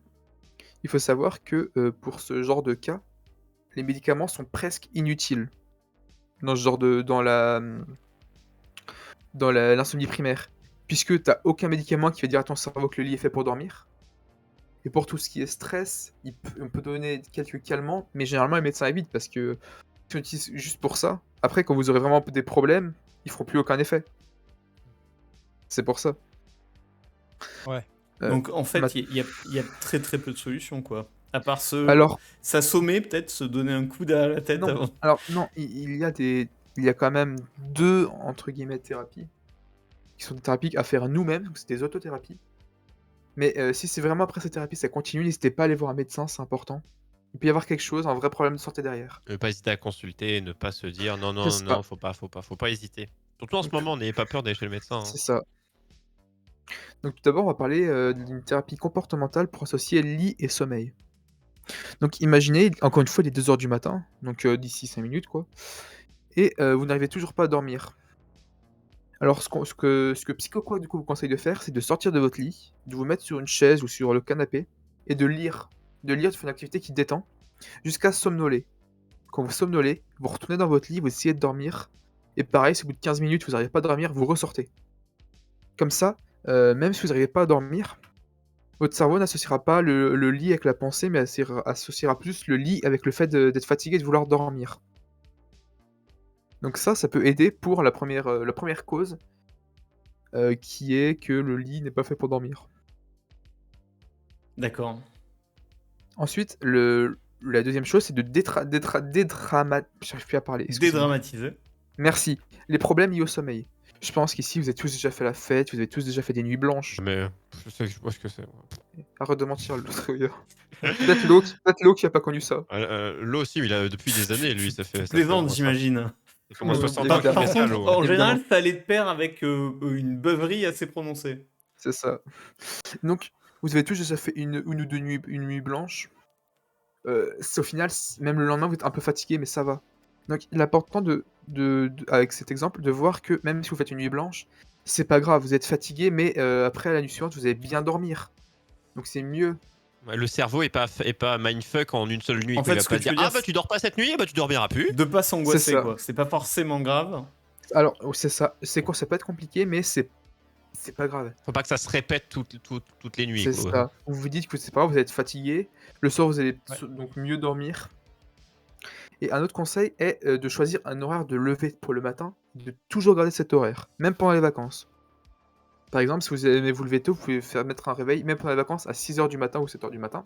il faut savoir que pour ce genre de cas, les médicaments sont presque inutiles dans ce genre de l'insomnie primaire, puisque t'as aucun médicament qui va dire à ton cerveau que le lit est fait pour dormir. Et pour tout ce qui est stress, on peut donner quelques calmants, mais généralement les médecins évitent parce que si on utilise juste pour ça, après quand vous aurez vraiment des problèmes, ils feront plus aucun effet. C'est pour ça. Ouais. Donc, en fait, ma- il y a très très peu de solutions, quoi. À part Alors, s'assommer, peut-être, se donner un coup derrière la tête non, avant. alors non, il y a quand même deux entre guillemets thérapies qui sont des thérapies à faire nous-mêmes, donc c'est des autothérapies. Mais si c'est vraiment après cette thérapie ça continue, n'hésitez pas à aller voir un médecin, c'est important. Il peut y avoir quelque chose, un vrai problème de santé derrière. Ne pas hésiter à consulter, ne pas se dire non, C'est non, ça. non, faut pas hésiter. Surtout en ce moment, n'ayez pas peur d'aller chez le médecin. Hein. C'est ça. Donc tout d'abord, on va parler d'une thérapie comportementale pour associer lit et sommeil. Donc imaginez, encore une fois, il est 2 h du matin, donc d'ici 5 minutes quoi, et vous n'arrivez toujours pas à dormir. Alors ce que PsychoQuack du coup vous conseille de faire, c'est de sortir de votre lit, de vous mettre sur une chaise ou sur le canapé, et de lire. De lire, de faire une activité qui détend, jusqu'à somnoler. Quand vous somnolez, vous retournez dans votre lit, vous essayez de dormir, et pareil, si au bout de 15 minutes vous n'arrivez pas à dormir, vous ressortez. Comme ça, même si vous n'arrivez pas à dormir, votre cerveau n'associera pas le lit avec la pensée, mais associera plus le lit avec le fait d'être fatigué et de vouloir dormir. Donc ça peut aider pour la première cause, qui est que le lit n'est pas fait pour dormir. D'accord. Ensuite, la deuxième chose, c'est de j'arrive plus à parler, excusez-moi. Dédramatiser. Merci. Les problèmes liés au sommeil. Je pense qu'ici, vous avez tous déjà fait la fête, vous avez tous déjà fait des nuits blanches. Mais je vois ce que c'est. Arrête de mentir, l'autre gars. Peut-être l'eau qui a pas connu ça. L'eau aussi, il a depuis des années, lui, ça fait. Plaisante, j'imagine. Il commence Ouais, 60 ans Par, qu'il évidemment. fait par ça, contre, l'eau. en général, Évidemment. ça allait de pair avec une beuverie assez prononcée. C'est ça. Donc, vous avez tous déjà fait une ou deux nuits, une nuit blanche. Au final, même le lendemain, vous êtes un peu fatigué, mais ça va. Donc, il est important avec cet exemple, de voir que même si vous faites une nuit blanche, c'est pas grave, vous êtes fatigué, mais après, la nuit suivante, vous allez bien dormir. Donc, c'est mieux. Le cerveau est pas mindfuck en une seule nuit. En Quoi. fait, Il va ce que pas tu dire veux dire, ah bah tu dors pas cette nuit, bah tu dormiras plus. De pas s'angoisser, ça. quoi. C'est pas forcément grave. Alors, c'est ça. C'est quoi, ça peut être compliqué, mais c'est pas grave. Faut pas que ça se répète toutes les nuits. C'est Quoi. ça. Vous vous dites que c'est pas grave, vous êtes fatigué. Le soir, vous allez donc mieux dormir. Et un autre conseil est de choisir un horaire de lever pour le matin, de toujours garder cet horaire, même pendant les vacances. Par exemple, si vous aimez vous lever tôt, vous pouvez faire mettre un réveil, même pendant les vacances, à 6 h du matin ou 7 h du matin.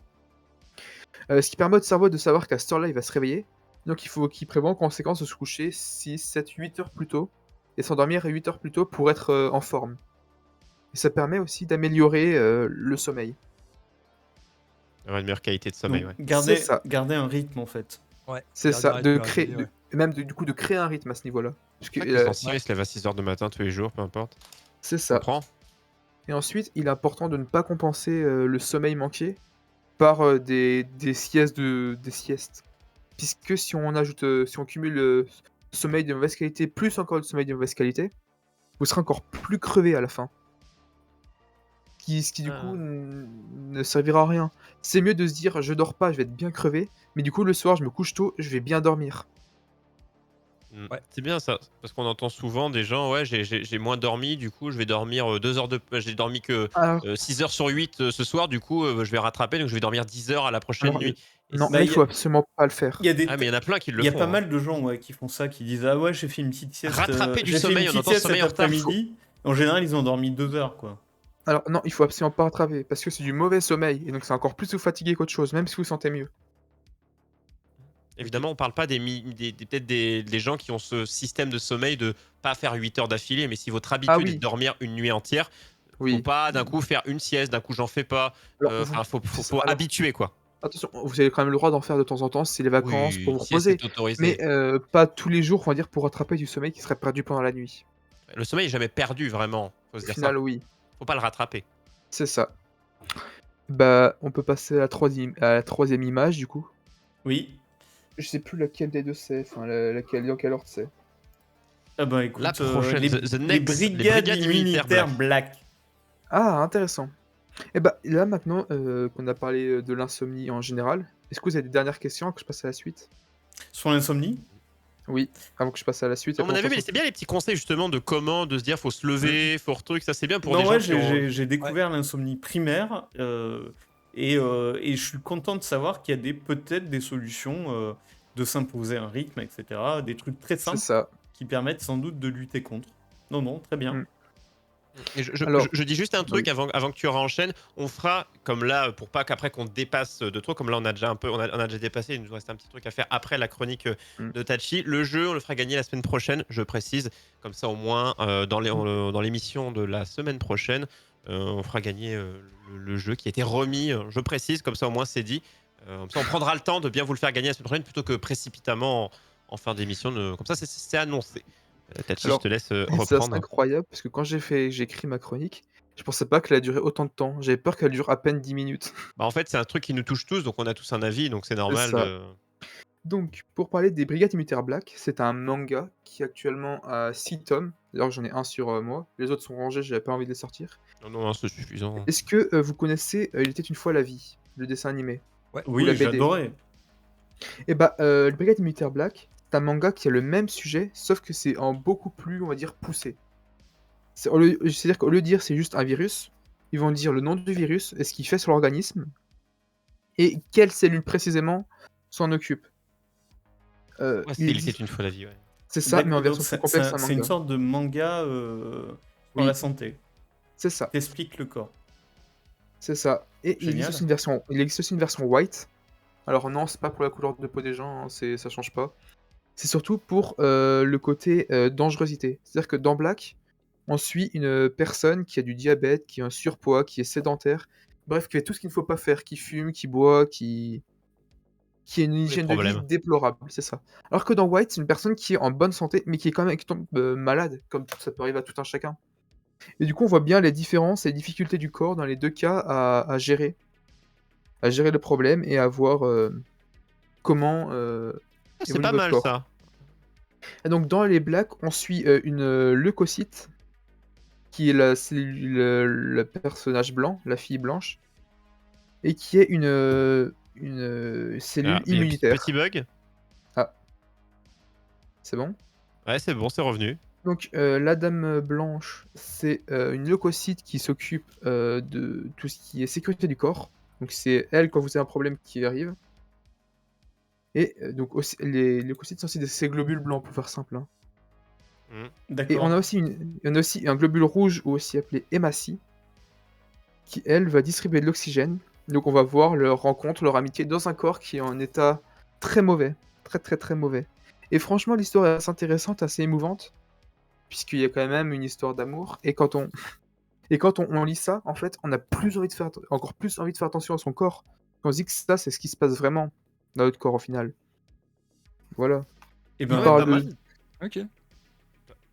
Ce qui permet au cerveau de savoir qu'à cette heure-là, il va se réveiller. Donc il faut qu'il prévoit en conséquence de se coucher 6, 7, 8 heures plus tôt et s'endormir 8 heures plus tôt pour être en forme. Et ça permet aussi d'améliorer le sommeil. Avoir une meilleure qualité de sommeil. Donc, Ouais. garder, C'est ça. garder un rythme, en fait. Ouais. C'est garder ça, un de rythme créer, régulier, ouais. même du coup de créer un rythme à ce niveau-là. Parce que, C'est vrai que les anciens, ils se lèvent à 6 h du matin tous les jours, peu importe. c'est Tu ça. comprends? Et ensuite, il est important de ne pas compenser le sommeil manqué par des siestes des siestes. Puisque si on ajoute, si on cumule sommeil de mauvaise qualité plus encore de sommeil de mauvaise qualité, vous serez encore plus crevé à la fin. Ce qui du coup ne servira à rien. C'est mieux de se dire je dors pas, je vais être bien crevé, mais du coup le soir je me couche tôt, je vais bien dormir. Ouais. C'est bien ça, parce qu'on entend souvent des gens, ouais, j'ai moins dormi, du coup je vais dormir 2 heures de. J'ai dormi que Alors, 6 heures sur 8 ce soir, du coup je vais rattraper, donc je vais dormir 10 heures à la prochaine alors, nuit. Et non, c'est- Bah, là il y a- faut absolument pas le faire. Il y a des Ah, mais il y en a plein qui le Il y a font. pas hein. mal de gens qui font ça, qui disent ah ouais j'ai fait une petite sieste. Rattraper du j'ai fait sommeil, une on petite entend sieste sommeil cet en retard. après-midi. En général ils ont dormi 2 heures quoi. Alors non, il faut absolument pas rattraper, parce que c'est du mauvais sommeil, et donc c'est encore plus vous fatiguer qu'autre chose, même si vous vous sentez mieux. Évidemment, on parle pas peut-être des gens qui ont ce système de sommeil de pas faire 8 heures d'affilée, mais si votre Ah habitude est de oui, dormir une nuit entière, faut oui. pas d'un coup faire une sieste, d'un coup j'en fais pas. Alors, Enfin, c'est ça. faut Alors, habituer quoi. attention, vous avez quand même le droit d'en faire de temps en temps, si c'est les vacances, pour Oui, vous si c'est reposer. Mais autorisé. pas tous les jours, on va dire, pour rattraper du sommeil qui serait perdu pendant la nuit. Le sommeil est jamais perdu vraiment, faut se Au dire ça. final, oui, Faut pas le rattraper. c'est ça. Bah, on peut passer à la troisième image, du coup. Oui. Je sais plus laquelle des deux c'est, enfin, laquelle, dans quel ordre c'est. Ah bah La écoute, prochaine, les les brigades brigades immunitaires immunitaires black. black. Ah, intéressant. Et bah, là, maintenant qu'on a parlé de l'insomnie en général, est-ce que vous avez des dernières questions avant que je passe à la suite? Sur l'insomnie. Oui, avant que je passe à la suite, Non, après mon on avis, mais passe au... c'est bien les petits conseils justement de comment, de se dire faut se lever, faut retruc, ça c'est bien pour des Non, ouais, gens qui ont. j'ai découvert l'insomnie primaire et je suis content de savoir qu'il y a peut-être des solutions de s'imposer un rythme, etc. Des trucs très C'est simples ça. qui permettent sans doute de lutter contre. Non, non, très bien. Mm. Et Alors, je dis juste un bah truc oui. avant que tu enchaînes. On fera comme là, pour pas qu'après qu'on dépasse de trop, comme là on a déjà un peu, on a déjà dépassé, il nous reste un petit truc à faire après la chronique Mm. de Tachi. Le jeu, on le fera gagner la semaine prochaine, je précise. Comme ça au moins, dans l'émission de la semaine prochaine, on fera gagner le jeu qui a été remis, je précise, comme ça au moins c'est dit. Comme ça on prendra le temps de bien vous le faire gagner la semaine prochaine plutôt que précipitamment en fin d'émission. Comme ça c'est annoncé. Tachi, je Alors, te laisse c'est assez reprendre. incroyable parce que quand j'ai écrit ma chronique, je pensais pas qu'elle a duré autant de temps. J'avais peur qu'elle dure à peine 10 minutes. Bah, en fait, c'est un truc qui nous touche tous, donc on a tous un avis, donc c'est C'est normal ça. de. Donc, pour parler des Brigades Immunitaires Black, c'est un manga qui actuellement a 6 tomes. D'ailleurs, j'en ai un sur moi. Les autres sont rangés, j'avais pas envie de les sortir. Non, non, non, c'est suffisant. Est-ce que vous connaissez Il était une fois la vie, le dessin animé Ouais. ou la Oui, BD? j'adorais. Et bah, les Brigades Immunitaires Black, c'est un manga qui a le même sujet, sauf que c'est en beaucoup plus, on va dire, poussé. C'est-à-dire qu'au lieu de dire c'est juste un virus, ils vont dire le nom du virus et ce qu'il fait sur l'organisme et quelle cellule précisément s'en occupe. Ouais, Il il était existe, une fois la vie, ouais. c'est ça, mais en Donc version plus complexe, un c'est une manga. sorte de manga pour Oui, la santé. c'est ça, T'expliques le corps. c'est ça. Et Génial. il existe aussi une version white. Alors non, c'est pas pour la couleur de peau des gens, hein, ça change pas. C'est surtout pour le côté dangerosité. C'est-à-dire que dans Black, on suit une personne qui a du diabète, qui a un surpoids, qui est sédentaire, bref, qui fait tout ce qu'il ne faut pas faire, qui fume, qui boit, qui a une Tous les hygiène de vie problèmes. déplorable, c'est ça. Alors que dans White, c'est une personne qui est en bonne santé, mais qui est quand même qui tombe malade, comme ça peut arriver à tout un chacun. Et du coup, on voit bien les différences et les difficultés du corps dans les deux cas à gérer le problème et à voir comment Ah, c'est évolue pas votre mal corps. ça. Et donc dans les Blacks, on suit une leucocyte, qui est la cellule, le personnage blanc, la fille blanche, et qui est une Ah, cellule il y a un petit immunitaire. bug. Ah, c'est bon? Ouais, c'est bon, c'est revenu. Donc la dame blanche, c'est une leucocyte qui s'occupe de tout ce qui est sécurité du corps. Donc c'est elle, quand vous avez un problème qui arrive. Et donc aussi, les leucocytes sont aussi ces globules blancs, pour faire simple, hein. Mm. Et D'accord. on a aussi un globule rouge, ou aussi appelé hématie, qui elle va distribuer de l'oxygène. Donc on va voir leur rencontre, leur amitié dans un corps qui est en état très mauvais, très très très mauvais. Et franchement, l'histoire est assez intéressante, assez émouvante, puisqu'il y a quand même une histoire d'amour. Et quand on lit ça, en fait, on a encore plus envie de faire attention à son corps. Quand on se dit que ça, c'est ce qui se passe vraiment dans notre corps au final. Voilà. Et Il Ah ouais, ben, pas parle mal. Ok.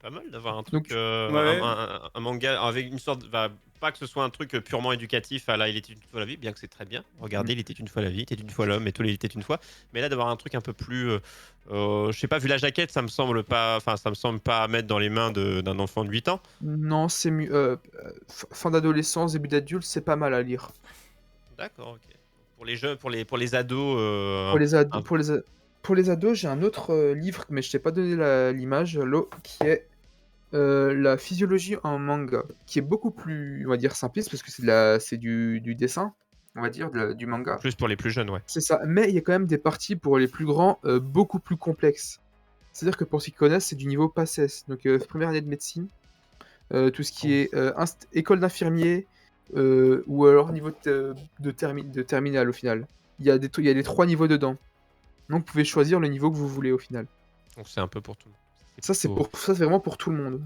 Pas mal d'avoir un truc, donc ouais. un manga avec une sorte. Pas que ce soit un truc purement éducatif à là, il était une fois la vie, bien que c'est très bien. Regardez, il était une fois la vie, il était une fois l'homme, et tout, il était une fois. Mais là, d'avoir un truc un peu plus. Je sais pas, vu la jaquette, ça me semble pas. Enfin, ça me semble pas mettre dans les mains d'un enfant de 8 ans. non, c'est mieux. Fin d'adolescence, début d'adulte, c'est pas mal à lire. D'accord, ok. Pour les jeux, pour les ados. Pour les Un- ados, pour les ados, j'ai un autre livre, mais je t'ai pas donné l'image, qui est la physiologie en manga, qui est beaucoup plus, on va dire, simpliste, parce que c'est du dessin, on va dire, du manga. Plus pour les plus jeunes, ouais. C'est ça, mais il y a quand même des parties pour les plus grands beaucoup plus complexes. C'est-à-dire que pour ceux qui connaissent, c'est du niveau PACES, donc première année de médecine, tout ce qui est école d'infirmier, ou alors niveau de terminale au final. Il y a les 3 niveaux dedans. Donc, vous pouvez choisir le niveau que vous voulez au final. Donc c'est un peu pour tout le monde. Ça, c'est plutôt- ça, c'est vraiment pour tout le monde.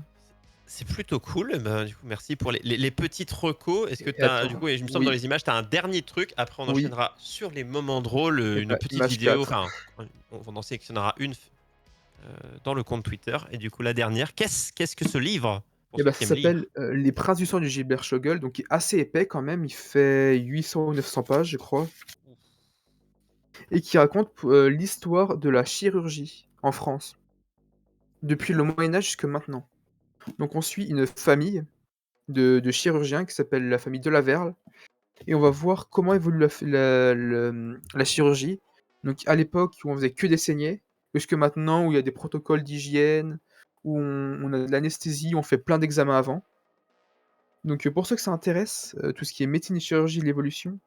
C'est plutôt cool. Ben, du coup, merci pour les petites recos. Est-ce que Et tu as, attends, du coup, et je me semble dans oui, les images, tu as un dernier truc. Après, on oui, enchaînera sur les moments drôles, et une bah, petite image vidéo. 4. Enfin, on en sélectionnera une dans le compte Twitter. Et du coup, la dernière, qu'est-ce que ce livre pour Et ceux bah, qui ça aiment lire? s'appelle Les Princes du sang de Gilbert Schogel, donc il est assez épais quand même, il fait 800 ou 900 pages, je crois, et qui raconte l'histoire de la chirurgie en France, depuis le Moyen-Âge jusque maintenant. Donc on suit une famille de chirurgiens qui s'appelle la famille Delaverle, et on va voir comment évolue la chirurgie. Donc à l'époque où on faisait que des saignées, jusque maintenant où il y a des protocoles d'hygiène, où on a de l'anesthésie, on fait plein d'examens avant. Donc pour ceux que ça intéresse, tout ce qui est médecine et chirurgie, l'évolution,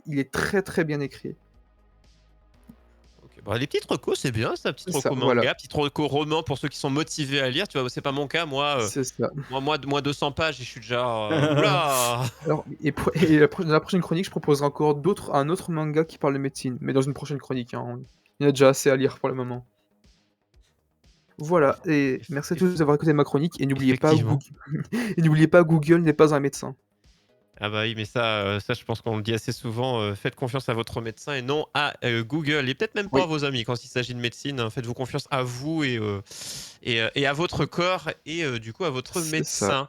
il est très, très bien écrit. Ok. Bah, les petites recos, c'est bien, ça. Petite C'est ça, reco voilà, manga, petite reco roman pour ceux qui sont motivés à lire. Tu vois, c'est pas mon cas. c'est ça. Moi 200 pages et je suis déjà. Oula! Alors et dans la prochaine chronique, je proposerai encore un autre manga qui parle de médecine, mais dans une prochaine chronique, hein. Il y en a déjà assez à lire pour le moment. Voilà, et merci à tous d'avoir écouté ma chronique, et n'oubliez pas, Effectivement. et n'oubliez pas, Google n'est pas un médecin. Ah bah oui, mais ça, je pense qu'on le dit assez souvent. Faites confiance à votre médecin et non à Google. Et peut-être même pas Oui. à vos amis quand il s'agit de médecine. Hein. Faites-vous confiance à vous et à votre corps et du coup à votre C'est ça. médecin.